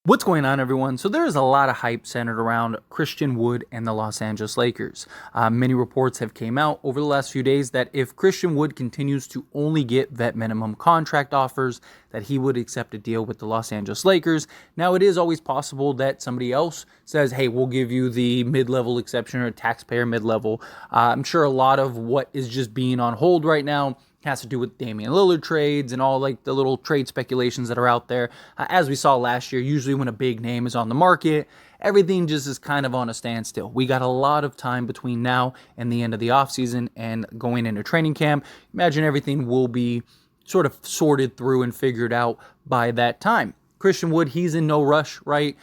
What's going on, everyone? So there is a lot of hype centered around Christian Wood and the Los Angeles Lakers. Many reports have came out over the last few days that if Christian Wood continues to only get vet minimum contract offers, that he would accept a deal with the Los Angeles Lakers. Now, it is always possible that somebody else says, hey, we'll give you the mid-level exception or taxpayer mid-level. I'm sure a lot of what is just being on hold right now has to do with Damian Lillard trades and all like the little trade speculations that are out there. As we saw last year, usually when a big name is on the market, everything just is kind of on a standstill. We got a lot of time between now and the end of the offseason and going into training camp. Imagine everything will be sort of sorted through and figured out by that time. Christian Wood, he's in no rush, right?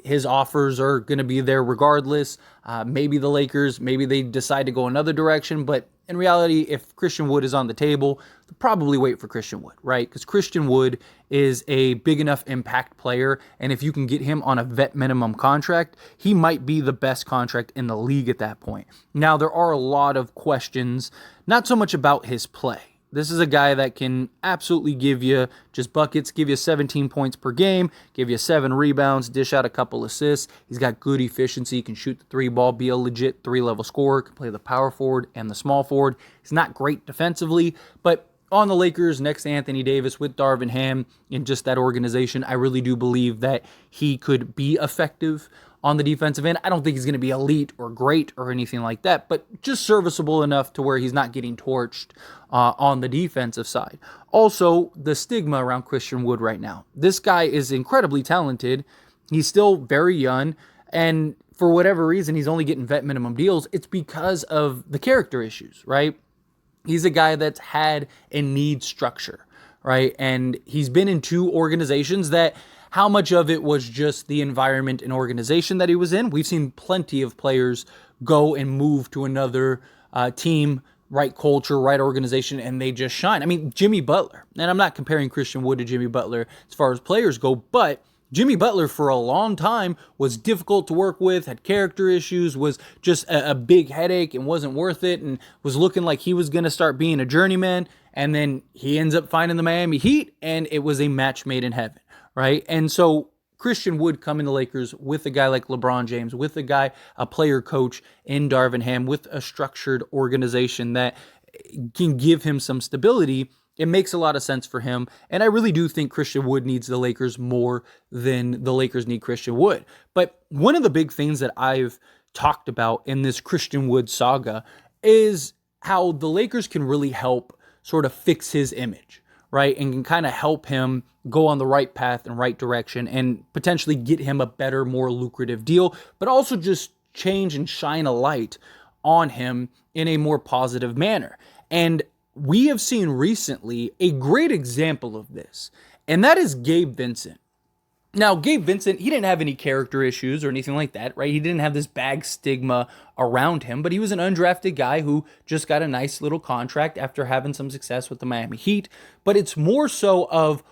His offers are going to be there regardless. Maybe the Lakers, maybe they decide to go another direction, but in reality, if Christian Wood is on the table, they'll probably wait for Christian Wood, right? Because Christian Wood is a big enough impact player, and if you can get him on a vet minimum contract, he might be the best contract in the league at that point. Now, there are a lot of questions, not so much about his play. This is a guy that can absolutely give you just buckets, give you 17 points per game, give you 7 rebounds, dish out a couple assists. He's got good efficiency, can shoot the 3-ball, be a legit 3-level scorer, can play the power forward and the small forward. He's not great defensively, but on the Lakers next to Anthony Davis with Darvin Ham in just that organization, I really do believe that he could be effective on the defensive end. I don't think he's going to be elite or great or anything like that, but just serviceable enough to where he's not getting torched on the defensive side. Also, the stigma around Christian Wood right now. This guy is incredibly talented. He's still very young, and for whatever reason, he's only getting vet minimum deals. It's because of the character issues, right? He's a guy that's had and needs structure, right? And he's been in 2 organizations that how much of it was just the environment and organization that he was in? We've seen plenty of players go and move to another team, right culture, right organization, and they just shine. I mean, Jimmy Butler, and I'm not comparing Christian Wood to Jimmy Butler as far as players go, but Jimmy Butler for a long time was difficult to work with, had character issues, was just a big headache and wasn't worth it, and was looking like he was going to start being a journeyman, and then he ends up finding the Miami Heat, and it was a match made in heaven, right? And so Christian Wood coming to Lakers with a guy like LeBron James, with a player coach in Darvin Ham, with a structured organization that can give him some stability, it makes a lot of sense for him, and I really do think Christian Wood needs the Lakers more than the Lakers need Christian Wood. But one of the big things that I've talked about in this Christian Wood saga is how the Lakers can really help sort of fix his image, right? And can kind of help him go on the right path and right direction and potentially get him a better, more lucrative deal, but also just change and shine a light on him in a more positive manner. And we have seen recently a great example of this, and that is Gabe Vincent. Now, Gabe Vincent, he didn't have any character issues or anything like that, right? He didn't have this bad stigma around him, but he was an undrafted guy who just got a nice little contract after having some success with the Miami Heat. But it's more so of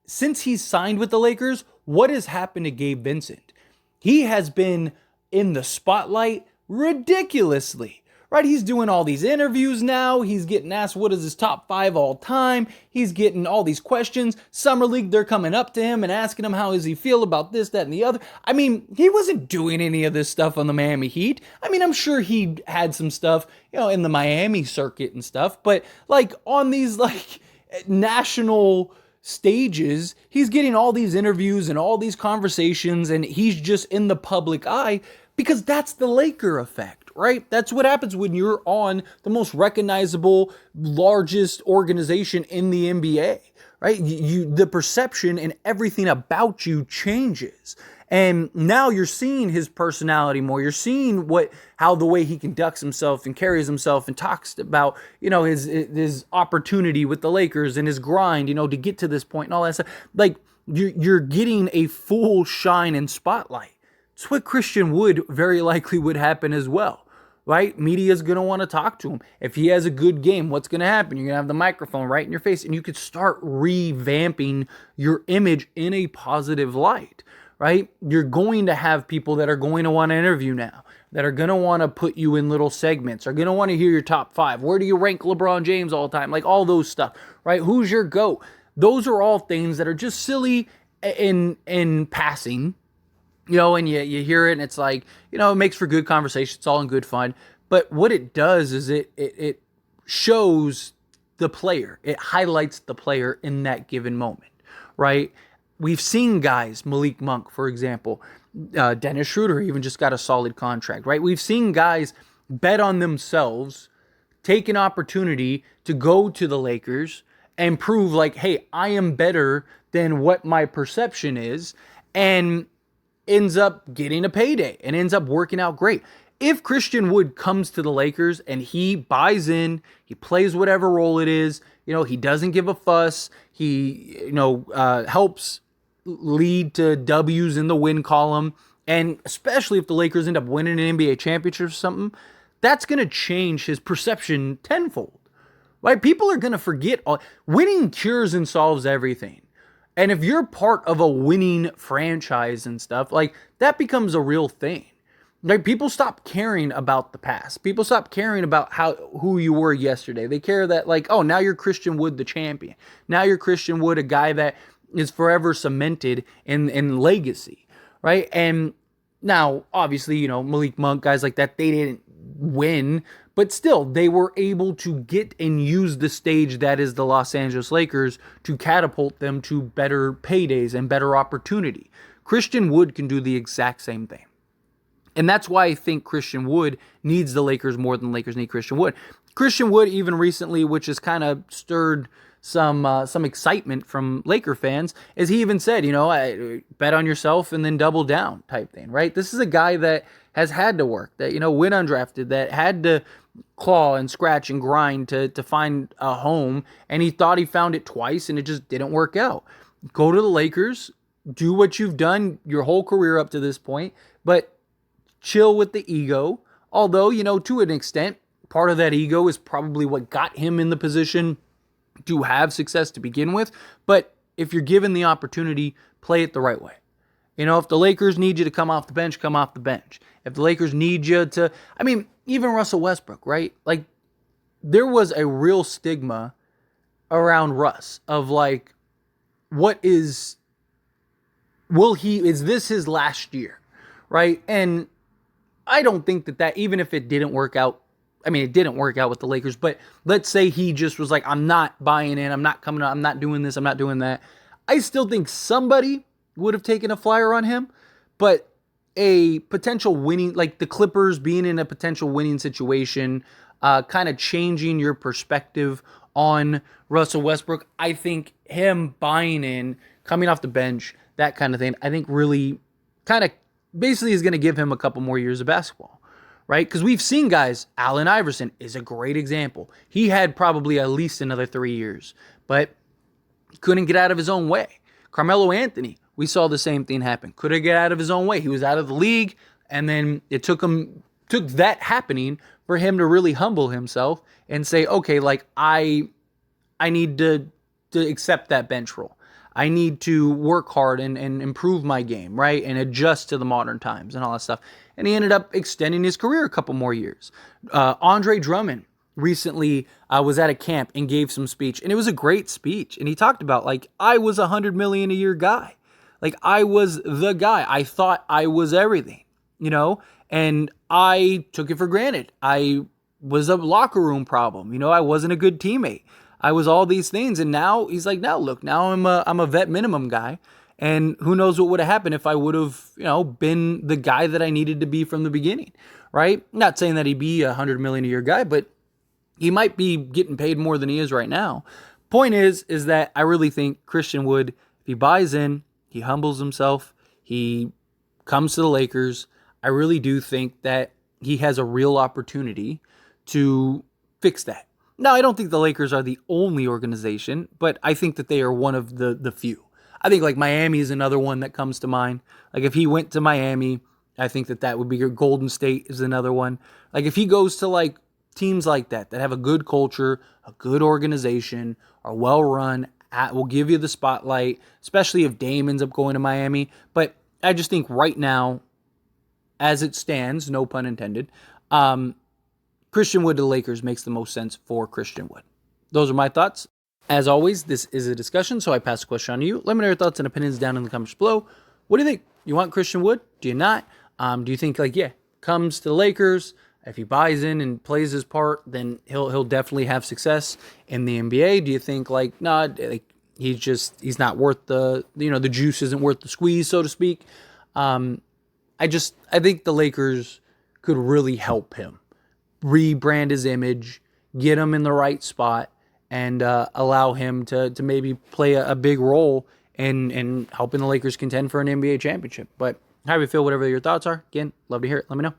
since he's signed with the Lakers, what has happened to Gabe Vincent? He has been in the spotlight ridiculously. Right, he's doing all these interviews now. He's getting asked what is his top 5 all time. He's getting all these questions. Summer League, they're coming up to him and asking him how does he feel about this, that, and the other. I mean, he wasn't doing any of this stuff on the Miami Heat. I mean, I'm sure he had some stuff, in the Miami circuit and stuff, but like on these like national stages, he's getting all these interviews and all these conversations, and he's just in the public eye because that's the Laker effect. Right? That's what happens when you're on the most recognizable, largest organization in the NBA, right? The perception and everything about you changes. And now you're seeing his personality more. You're seeing how the way he conducts himself and carries himself and talks about, his opportunity with the Lakers and his grind, to get to this point and all that stuff. Like you're getting a full shine and spotlight. It's what Christian Wood very likely would happen as well, right? Media's going to want to talk to him. If he has a good game, what's going to happen? You're going to have the microphone right in your face, and you could start revamping your image in a positive light, right? You're going to have people that are going to want to interview now, that are going to want to put you in little segments, are going to want to hear your top 5. Where do you rank LeBron James all the time? Like all those stuff, right? Who's your GOAT? Those are all things that are just silly in passing, and you hear it and it's like, it makes for good conversation. It's all in good fun. But what it does is it shows the player. It highlights the player in that given moment, right? We've seen guys, Malik Monk, for example, Dennis Schroeder even just got a solid contract, right? We've seen guys bet on themselves, take an opportunity to go to the Lakers and prove like, hey, I am better than what my perception is, and ends up getting a payday and ends up working out great. If Christian Wood comes to the Lakers and he buys in, he plays whatever role it is, he doesn't give a fuss, he, helps lead to W's in the win column, and especially if the Lakers end up winning an NBA championship or something, that's going to change his perception tenfold, right? People are going to forget. Winning cures and solves everything. And if you're part of a winning franchise and stuff, like, that becomes a real thing. Like, people stop caring about the past. People stop caring about who you were yesterday. They care that, like, oh, now you're Christian Wood, the champion. Now you're Christian Wood, a guy that is forever cemented in legacy, right? And now, obviously, Malik Monk, guys like that, they didn't win, but still, they were able to get and use the stage that is the Los Angeles Lakers to catapult them to better paydays and better opportunity. Christian Wood can do the exact same thing. And that's why I think Christian Wood needs the Lakers more than the Lakers need Christian Wood. Christian Wood, even recently, which has kind of stirred some excitement from Laker fans, is he even said, bet on yourself and then double down type thing, right? This is a guy that has had to work, that, went undrafted, that had to claw and scratch and grind to find a home, and he thought he found it twice and it just didn't work out. Go to the Lakers, do what you've done your whole career up to this point, but chill with the ego. Although, to an extent, part of that ego is probably what got him in the position to have success to begin with. But if you're given the opportunity, play it the right way. If the Lakers need you to come off the bench, come off the bench. If the Lakers need you to, even Russell Westbrook, right? Like, there was a real stigma around Russ of like, is this his last year, right? And I don't think that even if it didn't work out, it didn't work out with the Lakers, but let's say he just was like, I'm not buying in, I'm not coming up, I'm not doing this, I'm not doing that. I still think somebody would have taken a flyer on him, but a potential winning, like the Clippers being in a potential winning situation, kind of changing your perspective on Russell Westbrook, I think him buying in, coming off the bench, that kind of thing, I think really kind of basically is going to give him a couple more years of basketball, right? Because we've seen guys, Allen Iverson is a great example. He had probably at least another 3 years, but couldn't get out of his own way. Carmelo Anthony, we saw the same thing happen. Couldn't get out of his own way. He was out of the league, and then it took that happening for him to really humble himself and say, okay, like I need to accept that bench role. I need to work hard and improve my game, right? And adjust to the modern times and all that stuff. And he ended up extending his career a couple more years. Andre Drummond recently was at a camp and gave some speech, and it was a great speech. And he talked about, like, I was $100 million a year guy. Like, I was the guy. I thought I was everything, and I took it for granted. I was a locker room problem. I wasn't a good teammate. I was all these things. And now he's like, now I'm a vet minimum guy. And who knows what would have happened if I would have, been the guy that I needed to be from the beginning, right? Not saying that he'd be $100 million a year guy, but he might be getting paid more than he is right now. Point is that I really think Christian Wood, if he buys in, he humbles himself, he comes to the Lakers, I really do think that he has a real opportunity to fix that. Now, I don't think the Lakers are the only organization, but I think that they are one of the few. I think like Miami is another one that comes to mind. Like if he went to Miami, I think that would be your Golden State is another one. Like if he goes to like teams like that have a good culture, a good organization, are well run, will give you the spotlight, especially if Dame ends up going to Miami. But I just think right now, as it stands, no pun intended, Christian Wood to the Lakers makes the most sense for Christian Wood. Those are my thoughts. As always, this is a discussion, so I pass the question on to you. Let me know your thoughts and opinions down in the comments below. What do you think? You want Christian Wood? Do you not? Do you think, like, yeah, comes to the Lakers, if he buys in and plays his part, then he'll definitely have success in the NBA? Do you think, like, nah, like, he's not worth the juice isn't worth the squeeze, so to speak? I think the Lakers could really help him rebrand his image, get him in the right spot, and allow him to maybe play a big role in helping the Lakers contend for an NBA championship. But how do you feel? Whatever your thoughts are, again, love to hear it. Let me know.